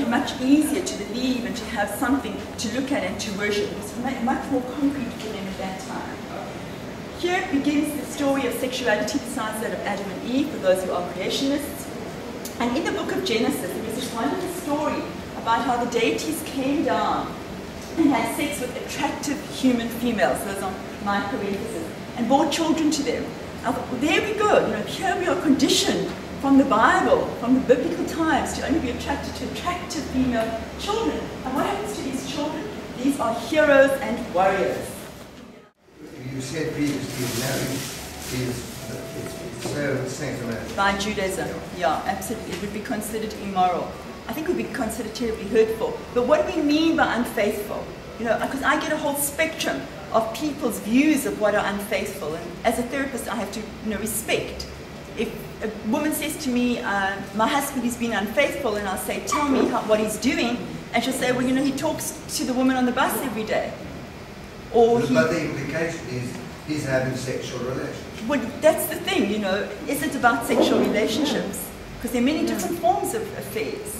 much easier to believe and to have something to look at and to worship. It was much more concrete for them at that time. Here begins the story of sexuality besides that of Adam and Eve, for those who are creationists. And in the book of Genesis, there is this wonderful story about how the deities came down and had sex with attractive human females, those are my parentheses, and bore children to them. I thought, well, there we go. Here we are conditioned from the Bible, from the biblical times, to only be attracted to attractive female children. And what happens to these children? These are heroes and warriors. You said previously marriage is so sanctioned by Judaism. Yeah, absolutely. It would be considered immoral. I think it would be considered terribly hurtful. But what do we mean by unfaithful? Because I get a whole spectrum of people's views of what are unfaithful, and as a therapist I have to respect. If a woman says to me, my husband has been unfaithful, and I'll say, tell me what he's doing, and she'll say, well, he talks to the woman on the bus every day. Or but the implication is he's having sexual relations. Well, that's the thing, is it about sexual relationships? Because there are many different forms of affairs.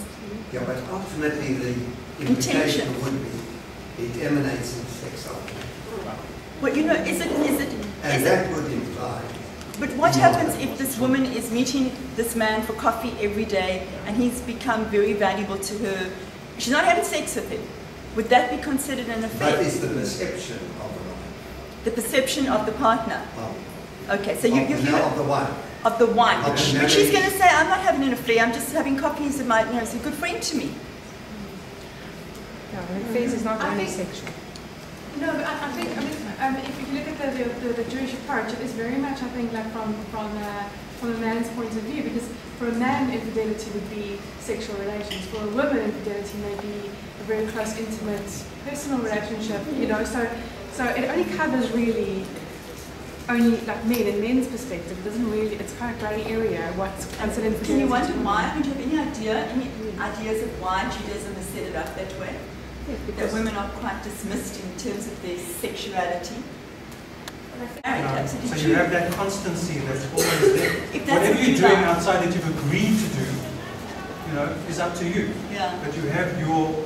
Yeah, but ultimately the implication would be it emanates in sex ultimately. Well, is it? And that would imply. But what happens if this woman is meeting this man for coffee every day and he's become very valuable to her? She's not having sex with him. Would that be considered an affair? That is the perception of the woman. The perception of the partner. Okay, so you of the one. Of the one. But she's going to say, I'm not having an affair, I'm just having coffees with my, he's a good friend to me. No, an affair is not only sexual. No, but I think, if you look at the Jewish approach, it is very much, I think, like from a man's point of view, because for a man, infidelity would be sexual relations. For a woman, infidelity may be a very close, intimate, personal relationship, so it only covers really only like men and men's perspective. It doesn't really, it's kind of grey area what's considered infidelity. Can you wonder why? Do you have any ideas of why Judaism has set it up that way? That women are quite dismissed in terms of their sexuality. So you have that constancy that's always there. Whatever you're doing outside that you've agreed to do, is up to you. Yeah. But you have your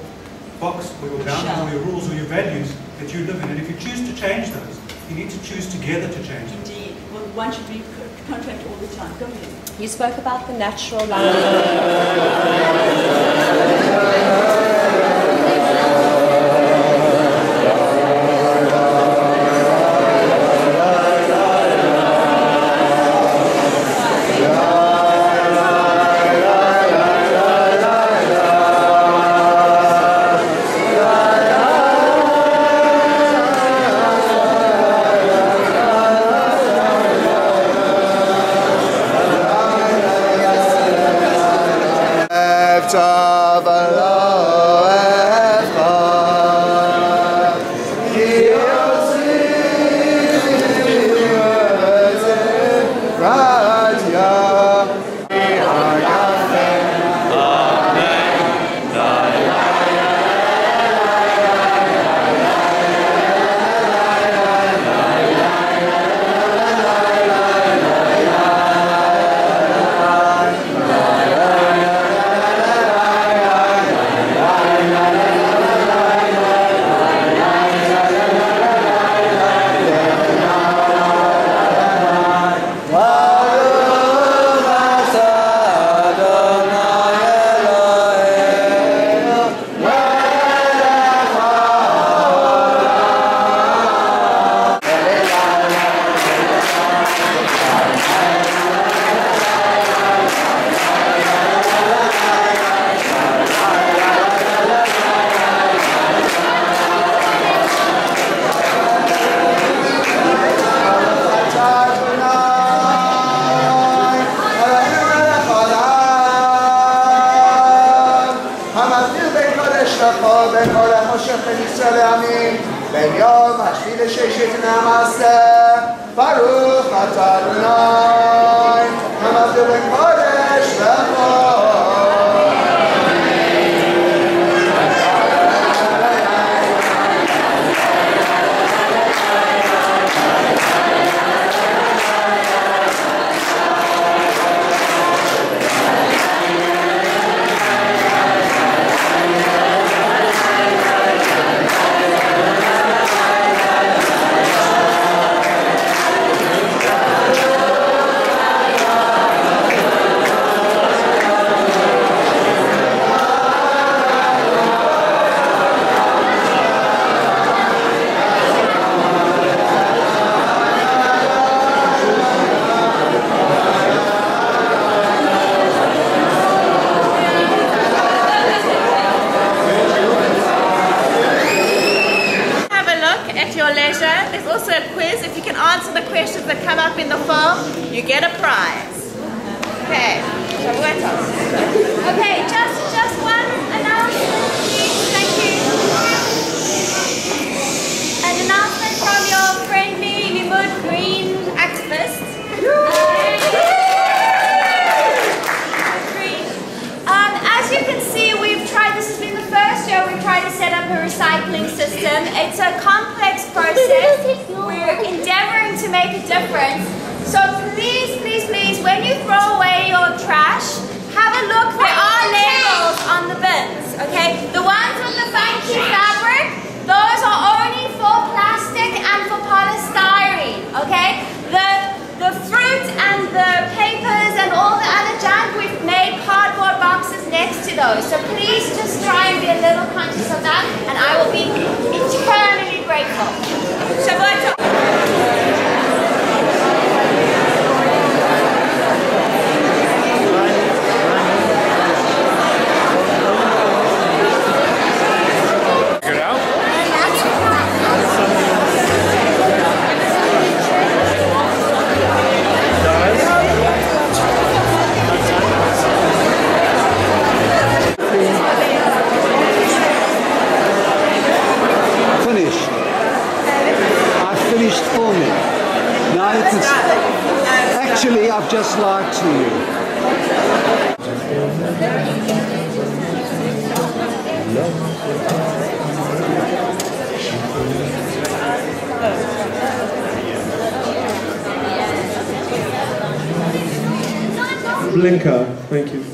box or your boundaries or your rules or your values that you live in. And if you choose to change those, you need to choose together to change them. Indeed. Well, one should be contract all the time. Go ahead. You spoke about the natural film, you get a prize. Okay, okay, just one announcement, please. Thank you. An announcement from your friendly Limmud green activist. As you can see, we've tried, this has been the first year we've tried to set up a recycling system. It's a complex process. We're endeavoring to make a difference. So please, please, please, when you throw away your trash, have a look. There are labels on the bins, okay? The ones with the funky fabric, those are only for plastic and for polystyrene, okay? The fruit and the papers and all the other junk, we've made cardboard boxes next to those. So please just try and be a little conscious of that, and I will be eternally grateful. Shavuot. Actually, I've just lied to you. Blinker, thank you.